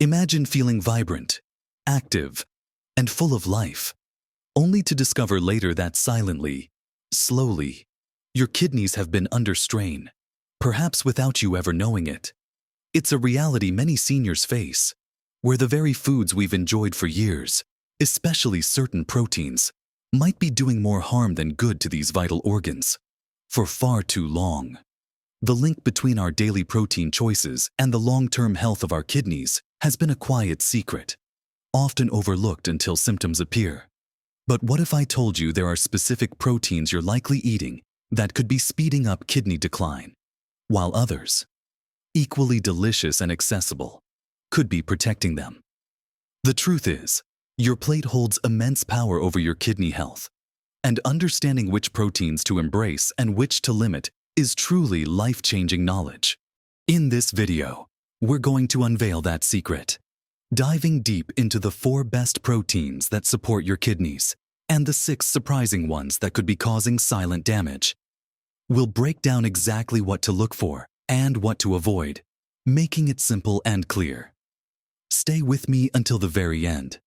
Imagine feeling vibrant, active, and full of life, only to discover later that silently, slowly, your kidneys have been under strain, perhaps without you ever knowing it. It's a reality many seniors face, where the very foods we've enjoyed for years, especially certain proteins, might be doing more harm than good to these vital organs for far too long. The link between our daily protein choices and the long-term health of our kidneys has been a quiet secret, often overlooked until symptoms appear. But what if I told you there are specific proteins you're likely eating that could be speeding up kidney decline, while others, equally delicious and accessible, could be protecting them? The truth is, your plate holds immense power over your kidney health, and understanding which proteins to embrace and which to limit is truly life-changing knowledge. In this video, we're going to unveil that secret, diving deep into the 4 best proteins that support your kidneys and the 6 surprising ones that could be causing silent damage. We'll break down exactly what to look for and what to avoid, making it simple and clear. Stay with me until the very end,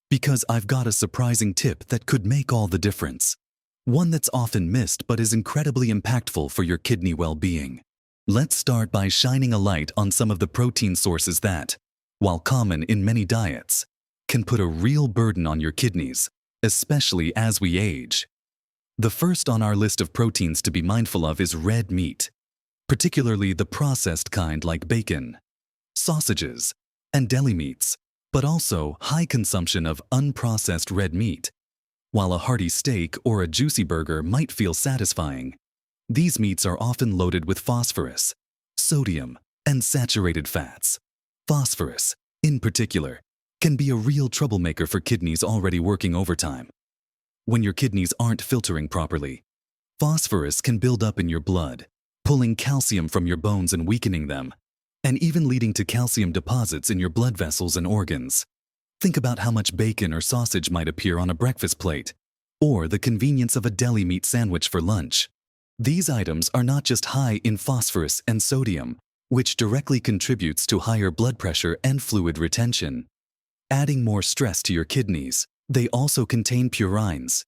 because I've got a surprising tip that could make all the difference. One that's often missed but is incredibly impactful for your kidney well-being. Let's start by shining a light on some of the protein sources that, while common in many diets, can put a real burden on your kidneys, especially as we age. The first on our list of proteins to be mindful of is red meat, particularly the processed kind like bacon, sausages, and deli meats, but also high consumption of unprocessed red meat. While a hearty steak or a juicy burger might feel satisfying, these meats are often loaded with phosphorus, sodium, and saturated fats. Phosphorus, in particular, can be a real troublemaker for kidneys already working overtime. When your kidneys aren't filtering properly, phosphorus can build up in your blood, pulling calcium from your bones and weakening them, and even leading to calcium deposits in your blood vessels and organs. Think about how much bacon or sausage might appear on a breakfast plate, or the convenience of a deli meat sandwich for lunch. These items are not just high in phosphorus and sodium, which directly contributes to higher blood pressure and fluid retention. Adding more stress to your kidneys, they also contain purines.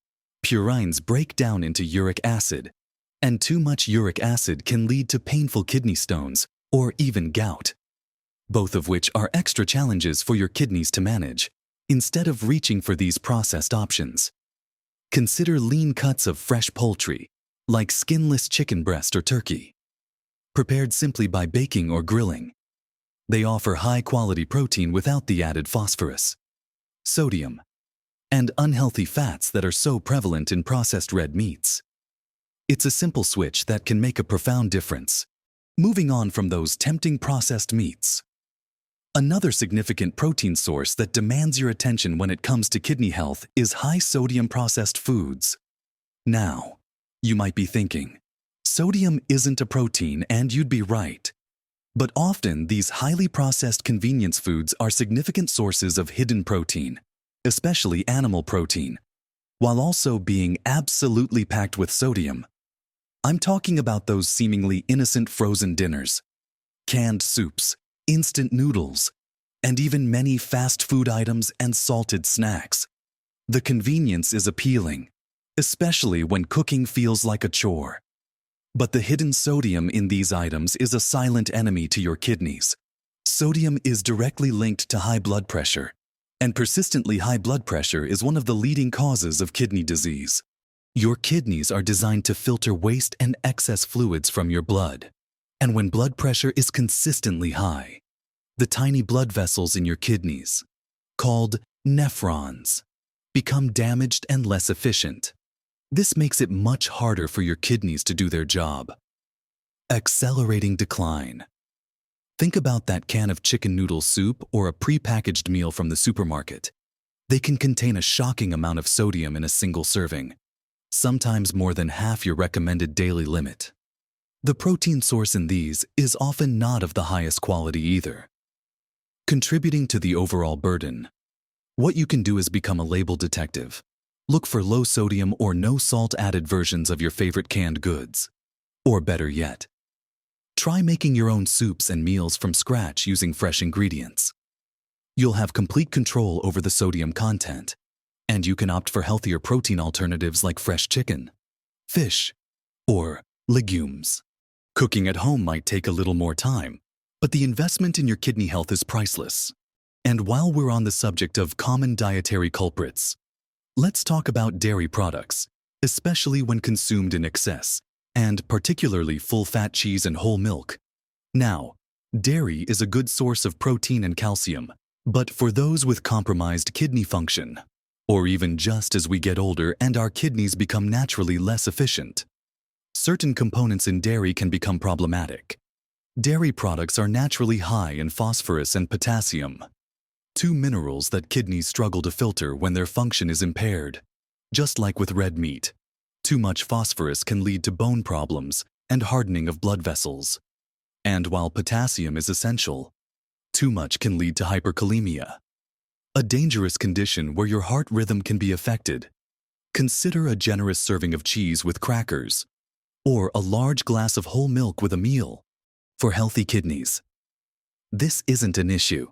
Purines break down into uric acid, and too much uric acid can lead to painful kidney stones or even gout, both of which are extra challenges for your kidneys to manage, instead of reaching for these processed options. Consider lean cuts of fresh poultry, like skinless chicken breast or turkey, prepared simply by baking or grilling. They offer high-quality protein without the added phosphorus, sodium, and unhealthy fats that are so prevalent in processed red meats. It's a simple switch that can make a profound difference. Moving on from those tempting processed meats. Another significant protein source that demands your attention when it comes to kidney health is high-sodium processed foods. Now, you might be thinking, sodium isn't a protein, and you'd be right. But often, these highly processed convenience foods are significant sources of hidden protein, especially animal protein, while also being absolutely packed with sodium. I'm talking about those seemingly innocent frozen dinners, canned soups, instant noodles, and even many fast food items and salted snacks. The convenience is appealing, especially when cooking feels like a chore. But the hidden sodium in these items is a silent enemy to your kidneys. Sodium is directly linked to high blood pressure, and persistently high blood pressure is one of the leading causes of kidney disease. Your kidneys are designed to filter waste and excess fluids from your blood. And when blood pressure is consistently high, the tiny blood vessels in your kidneys, called nephrons, become damaged and less efficient. This makes it much harder for your kidneys to do their job. Accelerating decline. Think about that can of chicken noodle soup or a pre-packaged meal from the supermarket. They can contain a shocking amount of sodium in a single serving, sometimes more than half your recommended daily limit. The protein source in these is often not of the highest quality either, contributing to the overall burden. What you can do is become a label detective. Look for low sodium or no salt added versions of your favorite canned goods. Or better yet, try making your own soups and meals from scratch using fresh ingredients. You'll have complete control over the sodium content, and you can opt for healthier protein alternatives like fresh chicken, fish, or legumes. Cooking at home might take a little more time, but the investment in your kidney health is priceless. And while we're on the subject of common dietary culprits, let's talk about dairy products, especially when consumed in excess, and particularly full-fat cheese and whole milk. Now, dairy is a good source of protein and calcium, but for those with compromised kidney function, or even just as we get older and our kidneys become naturally less efficient, certain components in dairy can become problematic. Dairy products are naturally high in phosphorus and potassium, two minerals that kidneys struggle to filter when their function is impaired. Just like with red meat, too much phosphorus can lead to bone problems and hardening of blood vessels. And while potassium is essential, too much can lead to hyperkalemia, a dangerous condition where your heart rhythm can be affected. Consider a generous serving of cheese with crackers, or a large glass of whole milk with a meal. For healthy kidneys, this isn't an issue.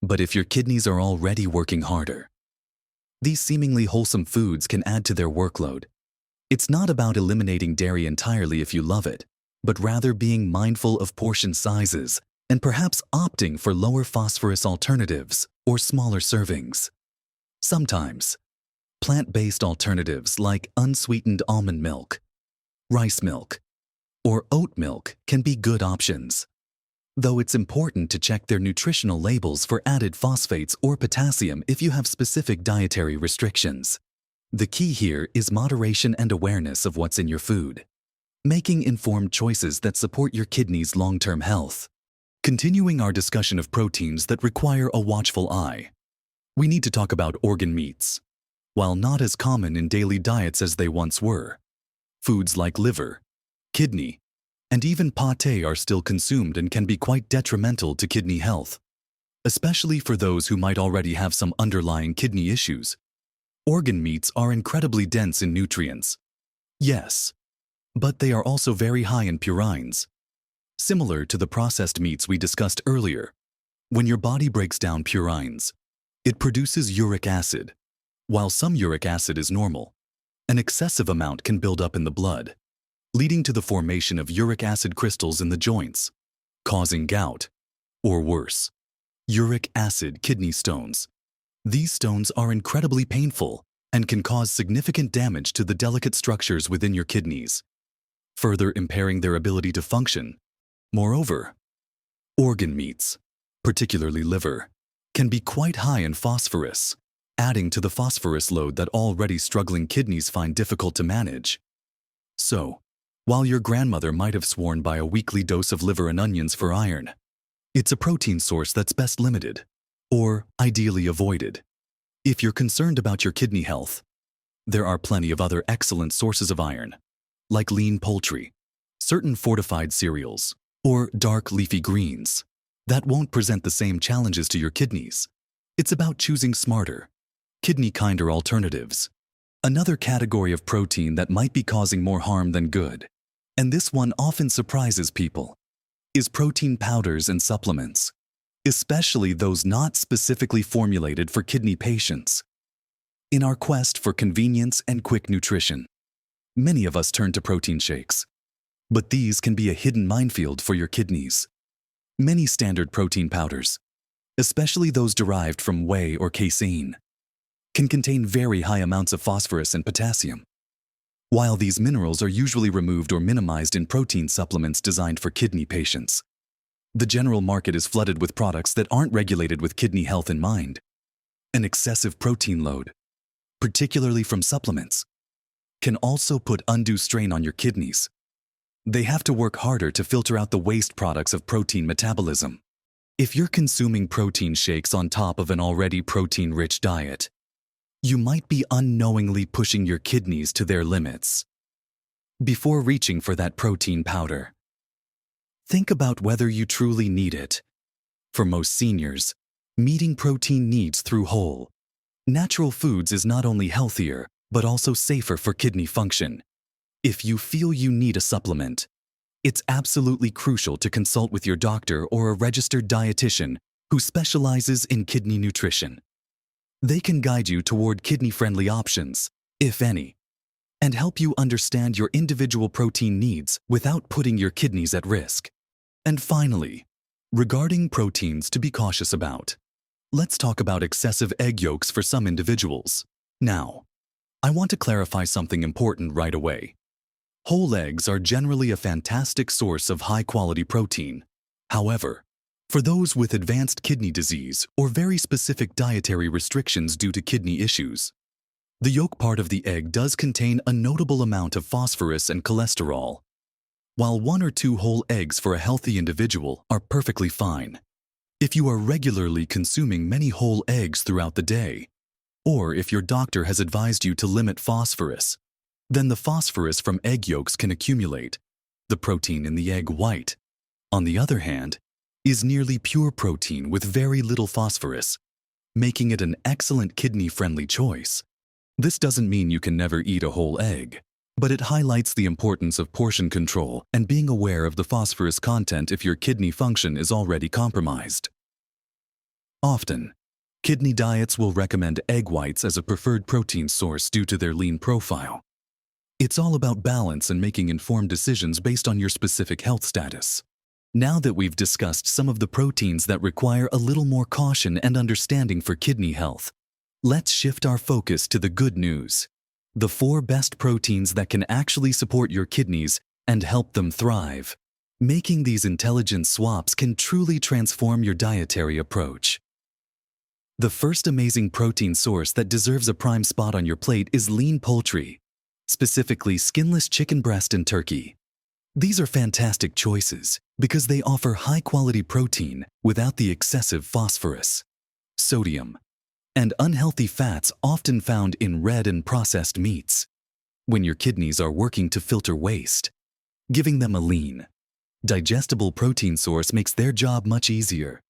But if your kidneys are already working harder, these seemingly wholesome foods can add to their workload. It's not about eliminating dairy entirely if you love it, but rather being mindful of portion sizes and perhaps opting for lower phosphorus alternatives or smaller servings. Sometimes, plant-based alternatives like unsweetened almond milk, rice milk, or oat milk can be good options, though it's important to check their nutritional labels for added phosphates or potassium if you have specific dietary restrictions. The key here is moderation and awareness of what's in your food, making informed choices that support your kidneys' long-term health. Continuing our discussion of proteins that require a watchful eye, we need to talk about organ meats. While not as common in daily diets as they once were, foods like liver, kidney, and even pâté are still consumed and can be quite detrimental to kidney health, especially for those who might already have some underlying kidney issues. Organ meats are incredibly dense in nutrients. Yes, but they are also very high in purines. Similar to the processed meats we discussed earlier, when your body breaks down purines, it produces uric acid. While some uric acid is normal, an excessive amount can build up in the blood, leading to the formation of uric acid crystals in the joints, causing gout, or worse, uric acid kidney stones. These stones are incredibly painful and can cause significant damage to the delicate structures within your kidneys, further impairing their ability to function. Moreover, organ meats, particularly liver, can be quite high in phosphorus, adding to the phosphorus load that already struggling kidneys find difficult to manage. So, while your grandmother might have sworn by a weekly dose of liver and onions for iron, it's a protein source that's best limited, or ideally avoided. If you're concerned about your kidney health, there are plenty of other excellent sources of iron, like lean poultry, certain fortified cereals, or dark leafy greens, that won't present the same challenges to your kidneys. It's about choosing smarter, kidney-kinder alternatives. Another category of protein that might be causing more harm than good, and this one often surprises people, is protein powders and supplements, especially those not specifically formulated for kidney patients. In our quest for convenience and quick nutrition, many of us turn to protein shakes, but these can be a hidden minefield for your kidneys. Many standard protein powders, especially those derived from whey or casein, can contain very high amounts of phosphorus and potassium. While these minerals are usually removed or minimized in protein supplements designed for kidney patients, the general market is flooded with products that aren't regulated with kidney health in mind. An excessive protein load, particularly from supplements, can also put undue strain on your kidneys. They have to work harder to filter out the waste products of protein metabolism. If you're consuming protein shakes on top of an already protein-rich diet, you might be unknowingly pushing your kidneys to their limits. Before reaching for that protein powder, think about whether you truly need it. For most seniors, meeting protein needs through whole, natural foods is not only healthier, but also safer for kidney function. If you feel you need a supplement, it's absolutely crucial to consult with your doctor or a registered dietitian who specializes in kidney nutrition. They can guide you toward kidney-friendly options, if any, and help you understand your individual protein needs without putting your kidneys at risk. And finally, regarding proteins to be cautious about, let's talk about excessive egg yolks for some individuals. Now, I want to clarify something important right away. Whole eggs are generally a fantastic source of high-quality protein. However, for those with advanced kidney disease or very specific dietary restrictions due to kidney issues, the yolk part of the egg does contain a notable amount of phosphorus and cholesterol. While 1 or 2 whole eggs for a healthy individual are perfectly fine, if you are regularly consuming many whole eggs throughout the day, or if your doctor has advised you to limit phosphorus, then the phosphorus from egg yolks can accumulate. The protein in the egg white, on the other hand, is nearly pure protein with very little phosphorus, making it an excellent kidney-friendly choice. This doesn't mean you can never eat a whole egg, but it highlights the importance of portion control and being aware of the phosphorus content if your kidney function is already compromised. Often, kidney diets will recommend egg whites as a preferred protein source due to their lean profile. It's all about balance and making informed decisions based on your specific health status. Now that we've discussed some of the proteins that require a little more caution and understanding for kidney health, let's shift our focus to the good news. The 4 best proteins that can actually support your kidneys and help them thrive. Making these intelligent swaps can truly transform your dietary approach. The first amazing protein source that deserves a prime spot on your plate is lean poultry, specifically skinless chicken breast and turkey. These are fantastic choices because they offer high-quality protein without the excessive phosphorus, sodium, and unhealthy fats often found in red and processed meats. When your kidneys are working to filter waste, giving them a lean, digestible protein source makes their job much easier.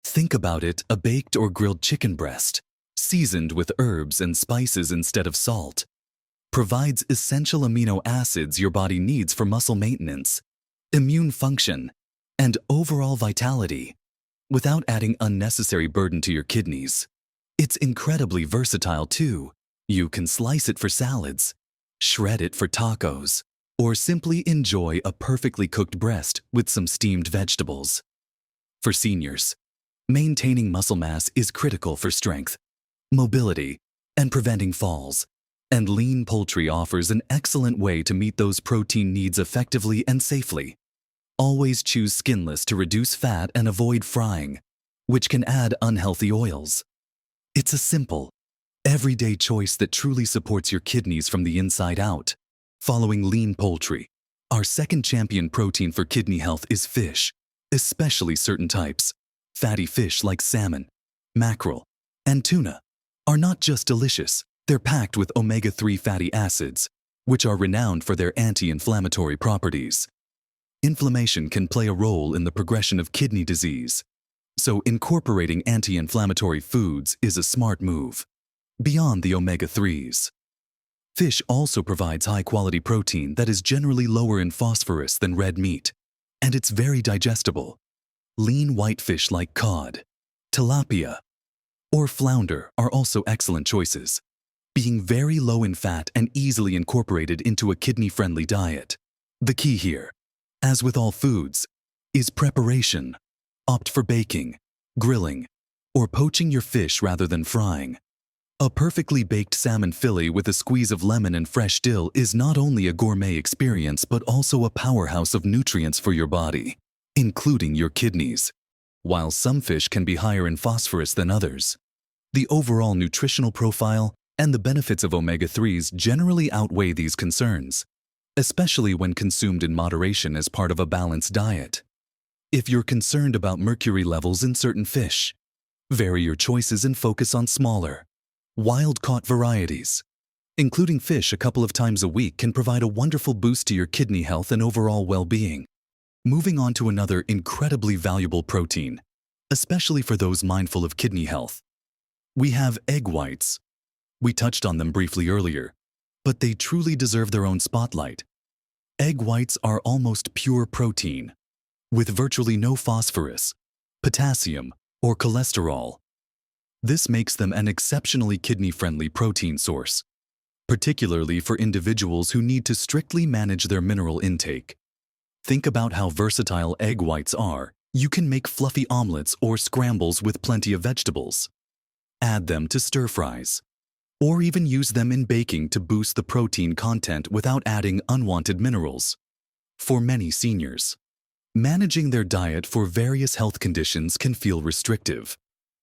Think about it: a baked or grilled chicken breast, seasoned with herbs and spices instead of salt, provides essential amino acids your body needs for muscle maintenance, immune function, and overall vitality, without adding unnecessary burden to your kidneys. It's incredibly versatile too. You can slice it for salads, shred it for tacos, or simply enjoy a perfectly cooked breast with some steamed vegetables. For seniors, maintaining muscle mass is critical for strength, mobility, and preventing falls. And lean poultry offers an excellent way to meet those protein needs effectively and safely. Always choose skinless to reduce fat and avoid frying, which can add unhealthy oils. It's a simple, everyday choice that truly supports your kidneys from the inside out. Following lean poultry, our second champion protein for kidney health is fish, especially certain types. Fatty fish like salmon, mackerel, and tuna are not just delicious. They're packed with omega-3 fatty acids, which are renowned for their anti-inflammatory properties. Inflammation can play a role in the progression of kidney disease, so incorporating anti-inflammatory foods is a smart move. Beyond the omega-3s, fish also provides high-quality protein that is generally lower in phosphorus than red meat, and it's very digestible. Lean white fish like cod, tilapia, or flounder are also excellent choices, being very low in fat and easily incorporated into a kidney-friendly diet. The key here, as with all foods, is preparation. Opt for baking, grilling, or poaching your fish rather than frying. A perfectly baked salmon fillet with a squeeze of lemon and fresh dill is not only a gourmet experience but also a powerhouse of nutrients for your body, including your kidneys. While some fish can be higher in phosphorus than others, the overall nutritional profile and the benefits of omega-3s generally outweigh these concerns, especially when consumed in moderation as part of a balanced diet. If you're concerned about mercury levels in certain fish, vary your choices and focus on smaller, wild-caught varieties. Including fish a couple of times a week can provide a wonderful boost to your kidney health and overall well-being. Moving on to another incredibly valuable protein, especially for those mindful of kidney health. We have egg whites. We touched on them briefly earlier, but they truly deserve their own spotlight. Egg whites are almost pure protein, with virtually no phosphorus, potassium, or cholesterol. This makes them an exceptionally kidney-friendly protein source, particularly for individuals who need to strictly manage their mineral intake. Think about how versatile egg whites are. You can make fluffy omelets or scrambles with plenty of vegetables. Add them to stir-fries, or even use them in baking to boost the protein content without adding unwanted minerals. For many seniors, managing their diet for various health conditions can feel restrictive,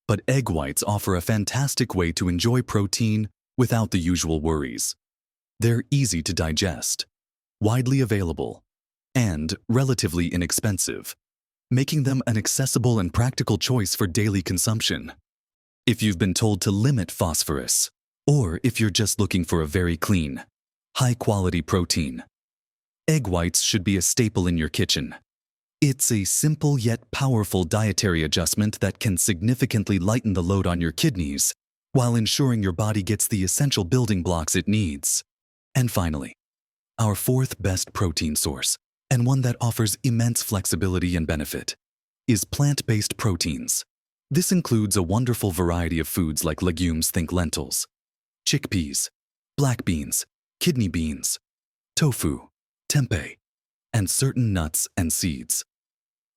but egg whites offer a fantastic way to enjoy protein without the usual worries. They're easy to digest, widely available, and relatively inexpensive, making them an accessible and practical choice for daily consumption. If you've been told to limit phosphorus, or if you're just looking for a very clean, high-quality protein, egg whites should be a staple in your kitchen. It's a simple yet powerful dietary adjustment that can significantly lighten the load on your kidneys while ensuring your body gets the essential building blocks it needs. And finally, our fourth best protein source, and one that offers immense flexibility and benefit, is plant-based proteins. This includes a wonderful variety of foods like legumes, think lentils, chickpeas, black beans, kidney beans, tofu, tempeh, and certain nuts and seeds.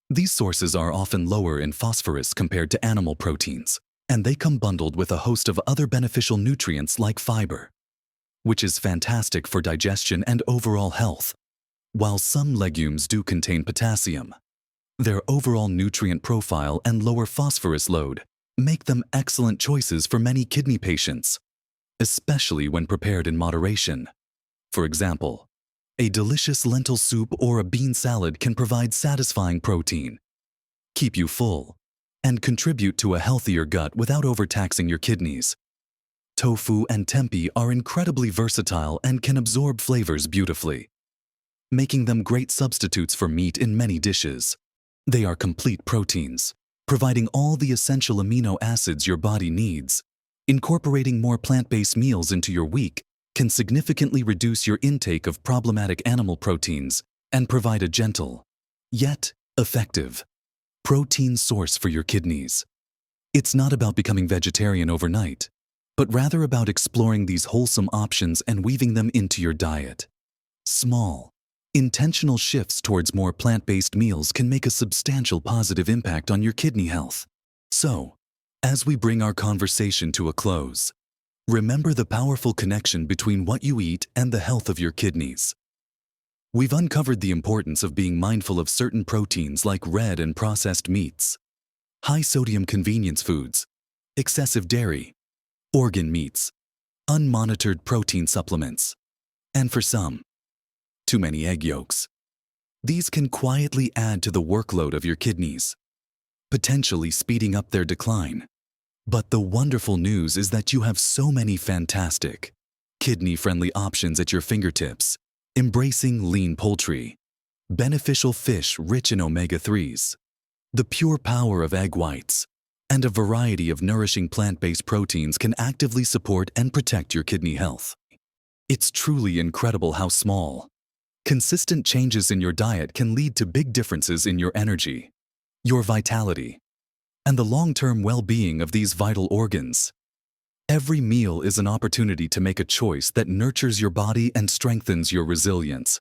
These sources are often lower in phosphorus compared to animal proteins, and they come bundled with a host of other beneficial nutrients like fiber, which is fantastic for digestion and overall health. While some legumes do contain potassium, their overall nutrient profile and lower phosphorus load make them excellent choices for many kidney patients, especially when prepared in moderation. For example, a delicious lentil soup or a bean salad can provide satisfying protein, keep you full, and contribute to a healthier gut without overtaxing your kidneys. Tofu and tempeh are incredibly versatile and can absorb flavors beautifully, making them great substitutes for meat in many dishes. They are complete proteins, providing all the essential amino acids your body needs. Incorporating more plant-based meals into your week can significantly reduce your intake of problematic animal proteins and provide a gentle, yet effective, protein source for your kidneys. It's not about becoming vegetarian overnight, but rather about exploring these wholesome options and weaving them into your diet. Small, intentional shifts towards more plant-based meals can make a substantial positive impact on your kidney health. So, as we bring our conversation to a close, remember the powerful connection between what you eat and the health of your kidneys. We've uncovered the importance of being mindful of certain proteins like red and processed meats, high-sodium convenience foods, excessive dairy, organ meats, unmonitored protein supplements, and for some, too many egg yolks. These can quietly add to the workload of your kidneys, potentially speeding up their decline. But the wonderful news is that you have so many fantastic, kidney-friendly options at your fingertips, embracing lean poultry, beneficial fish rich in omega-3s, the pure power of egg whites, and a variety of nourishing plant-based proteins can actively support and protect your kidney health. It's truly incredible how small, consistent changes in your diet can lead to big differences in your energy, your vitality, and the long-term well-being of these vital organs. Every meal is an opportunity to make a choice that nurtures your body and strengthens your resilience.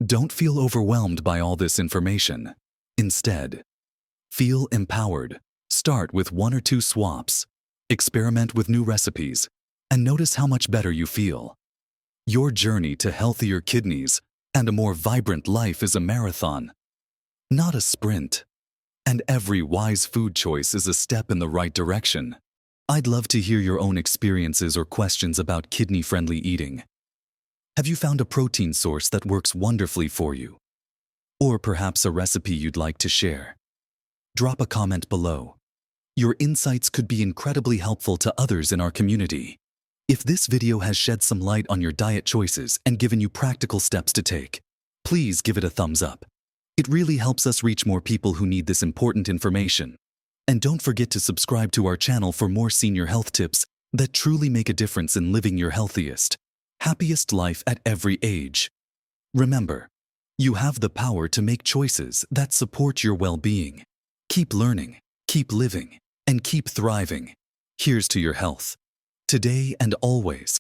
Don't feel overwhelmed by all this information. Instead, feel empowered. Start with 1 or 2 swaps, experiment with new recipes, and notice how much better you feel. Your journey to healthier kidneys and a more vibrant life is a marathon, not a sprint. And every wise food choice is a step in the right direction. I'd love to hear your own experiences or questions about kidney-friendly eating. Have you found a protein source that works wonderfully for you? Or perhaps a recipe you'd like to share? Drop a comment below. Your insights could be incredibly helpful to others in our community. If this video has shed some light on your diet choices and given you practical steps to take, please give it a thumbs up. It really helps us reach more people who need this important information. And don't forget to subscribe to our channel for more senior health tips that truly make a difference in living your healthiest, happiest life at every age. Remember, you have the power to make choices that support your well-being. Keep learning, keep living, and keep thriving. Here's to your health, today and always.